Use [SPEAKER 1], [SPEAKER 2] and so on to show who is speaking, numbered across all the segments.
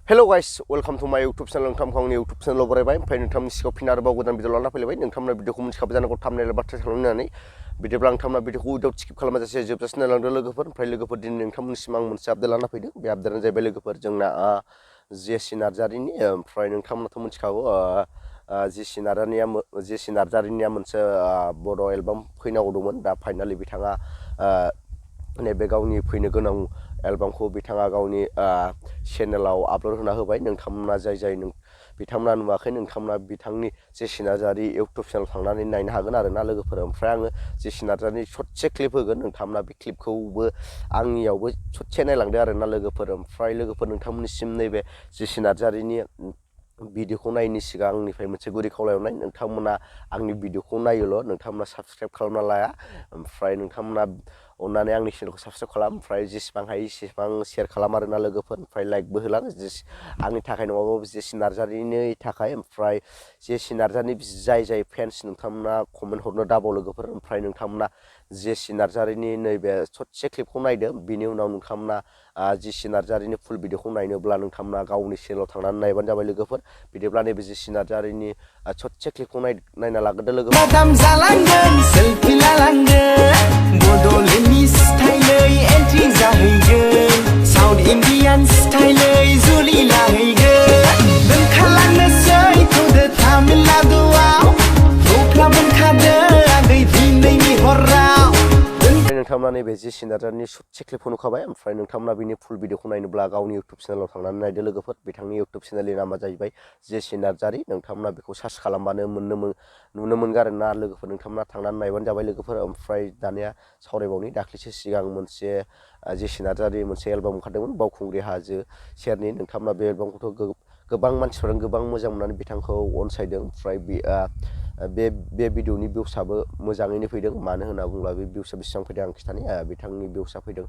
[SPEAKER 1] Hello guys, welcome to my YouTube channel. नोंथांखौ आंनि YouTube channel बरायबाय ओमफ्राय नोंथांनि सिगाङाव फिन आरोबाव गोदान भिडिअ लाना फैलायबाय नोंथांमोना भिडिअखौ मोनथिखाबाय जानांगौ थाम्बनेल बाथ्रा खालामनानै बिदिब्ला नोंथांमोना भिडिअखौ उइदाउट स्किप खालामाजासे जोबजासिम नायलांदो लोगोफोर ओमफ्राय लोगोफोर दिनै नोंथांमोननिसिम आं मोनसे आपडेट लाना फैदों बे आपडेटआनो जाहैबाय लोगोफोर जोंना जेसि नार्जारिनि ओमफ्राय नोंथांमोनाथ' मोनथिखागौ जेसि नार्जारिनिया मोनसे बड' एलबाम फैनांगौ दंमोन दा फाइनालि बिथाङा नैबे गावनि फैनो गोनां एलबामखौ बिथाङा गावनि चेनेलाव आपल'ड होना होबाय नोंथांमोना जाय बिथांमोना नुवाखै नोंथांमोना बिथांनि जेसि नार्जारि इउटुब चेनेल थांनानै नायनो हागोन आरो ना लोगोफोर ओमफ्राय आङो जेसि नार्जारिनि ससे क्लिप होगोन नोंथांमोना बे क्लिपखौबो आंनियावबो ससे नायलांदो आरो ना लोगोफोर ओमफ्राय लोगोफोर नोंथांमोननिसिम नैबे जेसि नार्जारिनि भिडिअखौ नायनि सिगां आंनिफ्राय मोनसे गुरै खावलायहरनाय नोंथांमोना आंनि भिडिअखौ नायोल' नोंथांमोना साबस्क्राइब खालामना लाया ओमफ्राय नोंथांमोना अननानै आंनि चेनेलखौ साबस्क्राइब खालाम ओमफ्राय जेसेबां हायो एसेबां शेयार खालाम आरोना लोगोफोर ओमफ्राय लाइकबो होलां आंनि थाखाय नङाबाबो जेसि नार्जारिनि थाखाय ओमफ्राय जेसि नार्जारिनि जाय फेन्स नोंथांमोना कमेन्ट हरनो दाबाव लोगोफोर ओमफ्राय नोंथांमोना जेसि नार्जारिनि नैबे ससे क्लिपखौ नायदो बिनि उनाव नोंथांमोना जेसि नार्जारिनि फुल भिडिअखौ नायनोब्ला नोंथांमोना गावनि चेनेलाव थांनानै नायबानो जाबाय लोगोफोर बिदिब्ला नैबे जेसि नार्जारिनि ससे क्लिपखौ नायना लाग्रोदो लोगोफोर
[SPEAKER 2] बड'लेण्डनि स्टाइलै एन्ट्रि जाहैगोन साउथ इण्डियान स्टाइलै जुलि लाहैगोन दोनखालांनोसै थौदो तामिलनाडुआव थौफ्रा बोनखादो आगै दिनैनि हराव
[SPEAKER 1] नोंथांमोना नैबे जेसि नार्जारिनि ससे क्लिपखौ नुखाबाय ओमफ्राय नोंथांमोना बिनि फुल भिडिअखौ नायनोब्ला गावनि इउटुब चेनेलाव थांनानै नायदो लोगोफोर बिथांनि इउटुब चेनेलनि नामा जाहैबाय जेसि नार्जारि नोंथांमोना बेखौ सार्च खालामबानो नुनो मोनगोन आरो ना लोगोफोर नोंथांमोना थांनानै नायबानो जाबाय लोगोफोर ओमफ्राय दानिया सावरायबावनि दाख्लैसो सिगां मोनसे जेसि नार्जारि मोनसे एलबाम ओंखारदोंमोन बावखुंग्रि हाजो सेरनि नोंथांमोना बे एलबामखौथ' गोबां मानसिफोरानो गोबां मोजां मोननानै बिथांखौ अनसायदों ओमफ्राय बे भिडिअनि भिउसआबो मोजाङैनो फैदों मानो होनना बुङोब्ला बे भिउसआ बेसेबां फैदों आं खिथानि बिथांनि भिउसआ फैदों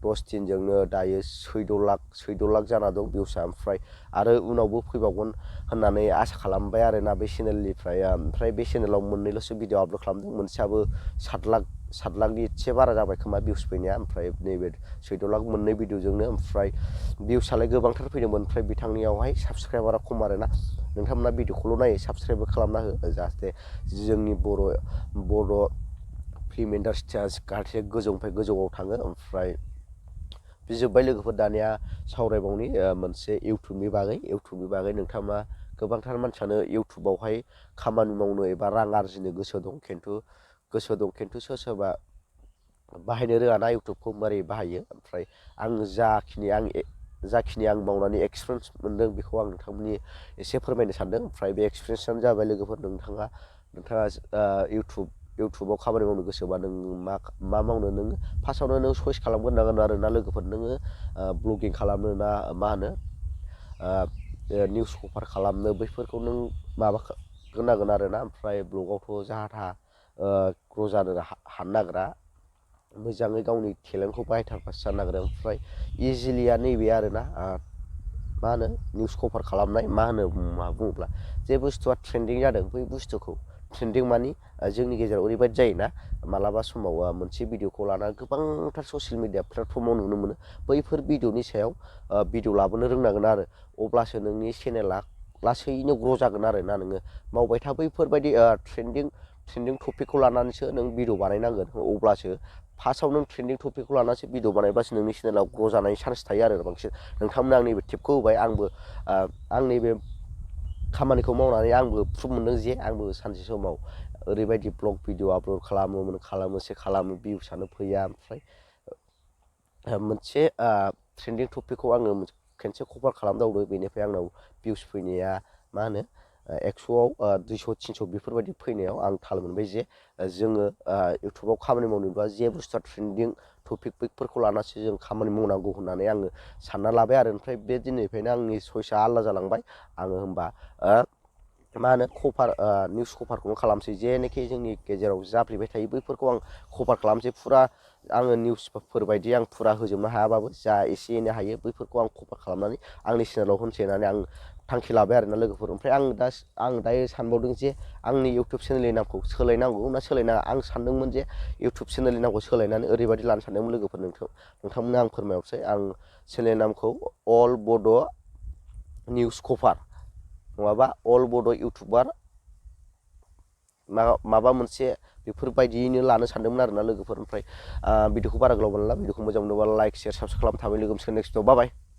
[SPEAKER 1] 10 दिनजोंनो दायो 14 लाख जाना दं भिउसआ ओमफ्राय आरो उनावबो फैबावगोन होननानै आसा खालामबाय आरोना बे चेनेलनिफ्राय ओमफ्राय बे चेनेलाव मोननैल'सो भिडिअ आपल'ड खालामदों मोनसेयाबो 7 लाखनि एसे बारा जाबाय खोमा भिउस फैनाया ओमफ्राय नैबे 14 लाख मोननै भिडिअजोंनो ओमफ्राय भिउसआलाय गोबांथार फैदोंमोन ओमफ्राय बिथांनियावहाय साबस्क्राइबारा खम आरोना नोंथांमोना भिडिअखौल' नायो साबस्क्राइबबो खालामना हो जाहाथे जोंनि बर' फिल्म इन्डास्ट्रिया जाहाथे गोजौनिफ्राय गोजौआव थाङो ओमफ्राय बे जोब्बाय लोगोफोर दानिया सावरायबावनि मोनसे इउटुबनि बागै नोंथाङा गोबांथार मानसियानो इउटुबावहाय खामानि मावनो एबा रां आरजिनो गोसो दं खिन्थु सोरबा बाहायनो रोङा ना इउटुबखौ मारै बाहायो ओमफ्राय आं जाखिनि आं मावनानै एक्सपिरियेन्स मोनदों बेखौ आं नोंथांमोननि एसे फोरमायनो सानदों ओमफ्राय बे एक्सपिरियेन्सआनो जाबाय लोगोफोर नोंथाङा इउटुबाव खामानि मावनो गोसोबा नों मा मावनो नों फार्स्टआवनो नों चइस खालामग्रोनांगोन आरो ना लोगोफोर नोङो ब्लगिं खालामनो ना मा होनो निउस कभार खालामनो बैफोरखौ नों माबाग्रोनांगोन आरो ना ओमफ्राय ब्लगावथ' जाहा थाहा ग्र' जानो हानो नागिरा मोजाङै गावनि टेलेन्टखौ बाहायथारबासो जानो नागिरो ओमफ्राय इजिलिया नैबे आरोना मा होनो निउस कभार खालामनाय मा बुङोब्ला जे बुस्थुआ ट्रेन्डिं जादों बै बुस्थुखौ ट्रेन्डिं मानि जोंनि गेजेराव ओरैबायदि जायोना मालाबा समाव मोनसे भिडिअखौ लानानै गोबांथार ससियेल मिडिया प्लेटफर्माव नुनो मोनो बैफोर भिडिअनि सायाव भिडिअ लाबोनो रोंनांगोन आरो अब्लासो नोंनि चेनेला लासैनो ग्र' जागोन आरो ना नोङो मावबाय था बैफोरबायदि ट्रेन्डिं टपिकखौ लानानैसो नों भिडिअ बानायनांगोन अब्लासो फार्स्टआव नों ट्रेन्डिं टपिकखौ लानानैसो भिडिअ बानायब्लासो नोंनि चेनेलाव ग्र' जानायनि चान्स थायो आरो बांसिन नोंथांमोना आंनि बे टिपखौ होबाय आंबो आंनि बे खामानिखौ मावनानै आंबो प्रुभ मोनदों जे आंबो सानसे समाव ओरैबायदि ब्लग भिडिअ आपल'ड खालामो भिउसआनो फैया ओमफ्राय मोनसे ट्रेन्डिं टपिकखौ आङो खनसे कभार खालामदावदो बेनिफ्राय आंनाव भिउस फैनाया मा होनो 100आव 200 300 बेफोरबायदि फैनायाव आं थाल मोनबाय जे जोङो इउटुबाव खामानि मावनोब्ला जे बुस्थुआ ट्रेन्डिं टपिकफोरखौ लानासो जों खामानि मावनांगौ होननानै आङो सानना लाबाय आरो ओमफ्राय बे दिननिफ्रायनो आंनि चइसआ आलादा जालांबाय आङो होमबा मा होनो निउस कभारखौनो खालामसै जेनोखि जोंनि गेजेराव जाफ्लेबाय थायो बैफोरखौ आं कभार खालामसै फुरा आङो निउसफोर बायदि आं फुरा होजोबनो हायाबाबो जा एसे एनै हायो बैफोरखौ आं कभार खालामनानै आंनि चेनेलाव होनोसै होननानै आं थांखि लाबाय आरोना लोगोफोर ओमफ्राय आं दायो सानबावदों जे आंनि इउटुब चेनेलनि नामखौ सोलायनांगौ ना सोलायनाङा आं सानदोंमोन जे इउटुब चेनेलनि नामखौ सोलायनानै ओरैबायदि लानो सानदोंमोन लोगोफोर नोंथांमोननो आं फोरमायहरसै आं चेनेलनि नामखौ अल बड' निउस कभार नङाबा अल बड' इउटुबार माबा मोनसे बेफोरबायदियैनो लानो सानदोंमोन आरोना लोगोफोर। ओमफ्राय भिडिअखौ बारा गोलाव मोनला, भिडिअखौ मोजां मोनोबा लाइक शेयार साबसक्राइब खालाम थाबाय। लोगो मोनसिगोन नेक्स्ट भिडिअ। बाय बाय।